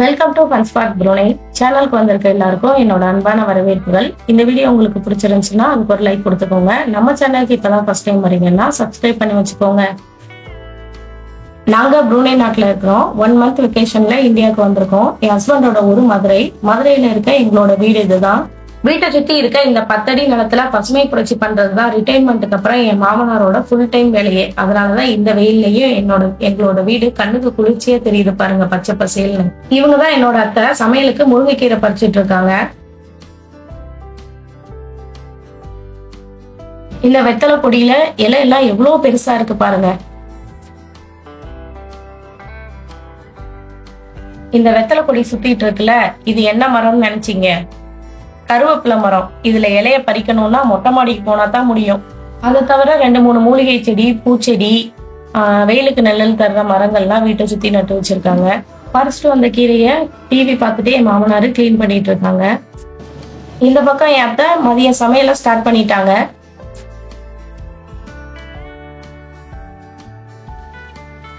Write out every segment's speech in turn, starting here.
Welcome to ஃபன்ஸ்பாட் ப்ரூனை சேனலுக்கு வந்திருக்க எல்லாருக்கும் என்னோட அன்பான வரவேற்புகள். இந்த வீடியோ உங்களுக்கு பிடிச்சிருந்துச்சுன்னா அதுக்கு ஒரு லைக் கொடுத்துக்கோங்க. நம்ம சேனலுக்கு இப்பதான் ஃபர்ஸ்ட் டைம் வரீங்கன்னா சப்ஸ்கிரைப் பண்ணி வச்சுக்கோங்க. நாங்க ப்ரூனை நாட்டுல இருக்கிறோம். 1 மந்த் வெக்கேஷன்ல இந்தியாவுக்கு வந்திருக்கோம். என் ஹஸ்பண்டோட ஊர் மதுரையில இருக்க எங்களோட வீடு இதுதான். வீட்டை சுத்தி இருக்க இந்த 10 அடி நிலத்துல பசுமை புரட்சி பண்றதுதான் ரிட்டைர்மெண்ட்டுக்கு அப்புறம் என் மாமனாரோட ஃபுல் டைம் வேலையே. அதனாலதான் இந்த வெயில்லையும் எங்களோட வீடு கண்ணுக்கு குளிர்ச்சியா தெரியுது பாருங்க, பச்சை பசேல்னு. இவங்கதான் என்னோட அத்தை சமையலுக்கு முருங்கைக்கீரை பறிச்சிட்டு இருக்காங்க. இந்த வெத்தலை பொடியில இலை எல்லாம் எவ்வளவு பெருசா இருக்கு பாருங்க. இந்த வெத்தலை பொடி சுத்திட்டு இருக்குல்ல, இது என்ன மரம்னு நினைச்சீங்க? கருவேப்பிலை மரம். இதுல இலைய பறிக்கணும்னா மொட்டை மாடிக்கு போனா தான் முடியும். அதை தவிர 2-3 மூலிகை செடி, பூச்செடி, வெயிலுக்கு நிழல் தர்ற மரங்கள்லாம் வீட்டை சுத்தி நட்டு வச்சிருக்காங்க. பறிச்சுட்டு வந்த கீரைய டிவி பார்த்துட்டே என் மாமனாரு கிளீன் பண்ணிட்டு இருக்காங்க. இந்த பக்கம் என் அத்தை மதியம் சமையல ஸ்டார்ட் பண்ணிட்டாங்க.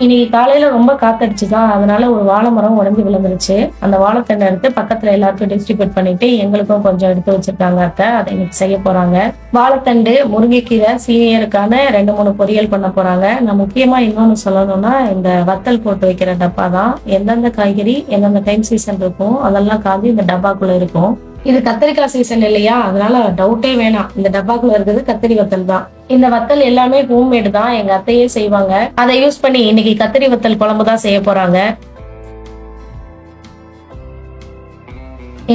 இன்னைக்கு காலையில ரொம்ப காத்தடிச்சுதான், அதனால ஒரு வாழை மரம் உடஞ்சு விழுந்துருச்சு. அந்த வாழைத்தண்டை எடுத்து பக்கத்துல எல்லாருக்கும் டிஸ்ட்ரிபியூட் பண்ணிட்டு எங்களுக்கும் கொஞ்சம் எடுத்து வச்சிருக்காங்க அத்தை. அதை இன்னைக்கு செய்ய போறாங்க. வாழைத்தண்டு, முருங்கைக்கீரை, சீனியருக்கான 2-3 பொரியல் பண்ண போறாங்க. நான் முக்கியமா இன்னொன்னு சொல்லணும்னா, இந்த வத்தல் போட்டு வைக்கிற டப்பா தான். எந்தெந்த காய்கறி எந்தெந்த டைம் சீசன் இருக்கும் அதெல்லாம் காந்தி இந்த டப்பாக்குள்ள இருக்கும். இது கத்திரிக்காய் சீசன் இல்லையா, அதனால டவுட்டே வேணாம், இந்த டப்பாக்குள்ள இருக்கிறது கத்திரி வத்தல் தான். இந்த வத்தல் எல்லாமே ஹோம்மேடு தான், எங்க அத்தையே செய்வாங்க. அதை யூஸ் பண்ணி இன்னைக்கு கத்திரி வத்தல் குழம்பு தான் செய்ய போறாங்க.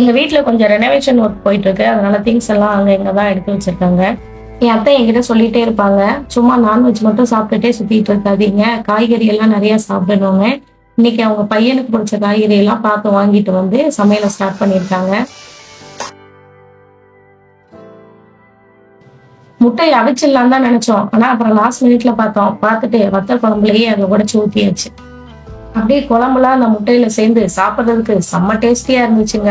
எங்க வீட்டுல கொஞ்சம் ரெனோவேஷன் ஒர்க் போயிட்டு இருக்கு, அதனால திங்ஸ் எல்லாம் அங்க இங்கதான் எடுத்து வச்சிருக்காங்க. என் அத்தை என்கிட்ட சொல்லிட்டே இருப்பாங்க, சும்மா நான்வெஜ் மட்டும் சாப்பிட்டுட்டே சுத்திட்டு இருக்காதீங்க, காய்கறி எல்லாம் நிறைய சாப்பிடணுங்க. இன்னைக்கு அவங்க பையனுக்கு பிடிச்ச காய்கறி எல்லாம் பார்த்து வாங்கிட்டு வந்து சமையலை ஸ்டார்ட் பண்ணிருக்காங்க. முட்டையை அவிச்சிடலாம் தான் நினைச்சோம், ஆனா அப்புறம் லாஸ்ட் மினிட்ல பார்த்துட்டு வத்தல் குழம்புலயே அதை உடைச்சு ஊத்தியாச்சு. அப்படியே குழம்புலாம் அந்த முட்டையில சேர்ந்து சாப்பிடுறதுக்கு செம்ம டேஸ்டியா இருந்துச்சுங்க.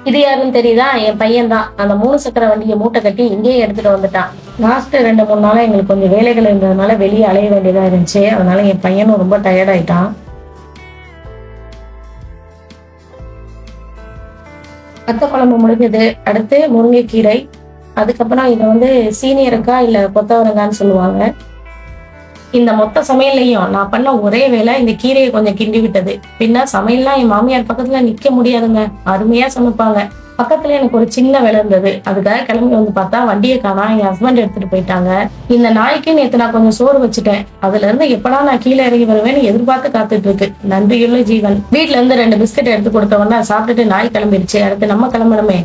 இது யாருன்னு தெரியுதா? என் பையன் தான். அந்த 3 சக்கர வண்டியை மூட்டை கட்டி இங்கேயே எடுத்துட்டு வந்துட்டான். லாஸ்ட் 2-3 நாளா எங்களுக்கு கொஞ்சம் வேலைகள் இருந்ததுனால வெளியே அலைய வேண்டியதா இருந்துச்சு. அதனால என் பையனும் ரொம்ப டயர்ட் ஆயிட்டான். வத்த குழம்பு முடிஞ்சது. அடுத்து முருங்கைக்கீரை, அதுக்கப்புறம் இதை வந்து சீனியருக்காய் இல்ல கொத்தவரங்கான்னு சொல்லுவாங்க. இந்த மொத்த சமையல்லையும் நான் பண்ண ஒரே வேலை இந்த கீரையை கொஞ்சம் கிண்டி விட்டது. பின்ன சமையல்லாம் என் மாமியார் பக்கத்துல நிக்க முடியாதுங்க, அருமையா சமைப்பாங்க. பக்கத்துல எனக்கு ஒரு சின்ன வேலை இருந்தது, அதுக்காக கிளம்பி வந்து பார்த்தா வண்டியை காணா. என் ஹஸ்பண்ட் எடுத்துட்டு போயிட்டாங்க. இந்த நாய்க்கு நேத்து நான் கொஞ்சம் சோறு வச்சுட்டேன். அதுல இருந்து எப்படா நான் கீழே இறங்கி வருவேன்னு எதிர்பார்த்து காத்துட்டு இருக்கு. நன்றியுள்ள ஜீவன். வீட்டுல இருந்து 2 பிஸ்கட் எடுத்து கொடுத்தவொன்னா சாப்பிட்டுட்டு நாய் கிளம்பிடுச்சு. அடுத்து நம்ம கிளம்பணுமே.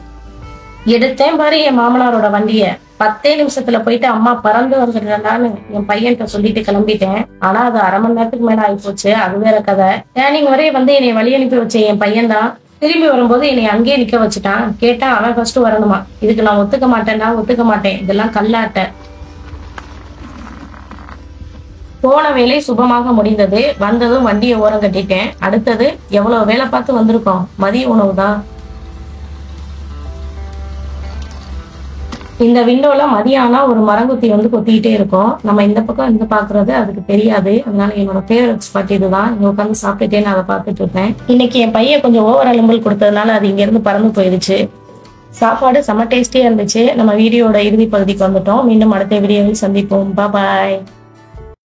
எடுத்தேன் பாரு என் மாமனாரோட வண்டிய. 10 நிமிஷத்துல போயிட்டு அம்மா பறந்து வந்துடுறேன்டான்னு என் பையன்கிட்ட சொல்லிட்டு கிளம்பிட்டேன். ஆனா அது 1/2 மணி நேரத்துக்கு மேல ஆகி போச்சு. அது வேற கதை. டேனிங் வரைய வந்து என்னை வழி அனுப்பி வச்ச என் பையன் தான் திரும்பி வரும்போது என்னை அங்கேயே நிக்க வச்சுட்டான். கேட்டா அவன் ஃபர்ஸ்ட் வரணுமா. இதுக்கு நான் ஒத்துக்க மாட்டேன், இதெல்லாம் கல்லாட்ட. போன வேலை சுபமாக முடிந்தது. வந்ததும் வண்டியை ஓரம் கட்டிட்டேன். அடுத்தது எவ்வளவு வேலை பார்த்து வந்திருக்கோம், மதிய உணவு தான். இந்த விண்டோல மதியானா ஒரு மரங்குத்தி வந்து கொத்திக்கிட்டே இருக்கும். நம்ம இந்த பக்கம் இருந்து பாக்குறது அதுக்கு தெரியாது. அதனால என்னோட ஃபேவரட் ஸ்பாட் இதுதான். இங்க உட்காந்து சாப்பிட்டுட்டே நான் அதை பார்த்துட்டு இருப்பேன். இன்னைக்கு என் பையன் கொஞ்சம் ஓவர் அலும்பல் கொடுத்ததுனால அது இங்க இருந்து பறந்து போயிடுச்சு. சாப்பாடு செம்ம டேஸ்டியா இருந்துச்சு. நம்ம வீடியோட இறுதி பகுதிக்கு வந்துட்டோம். மீண்டும் அடுத்த வீடியோவில் சந்திப்போம். பாய்.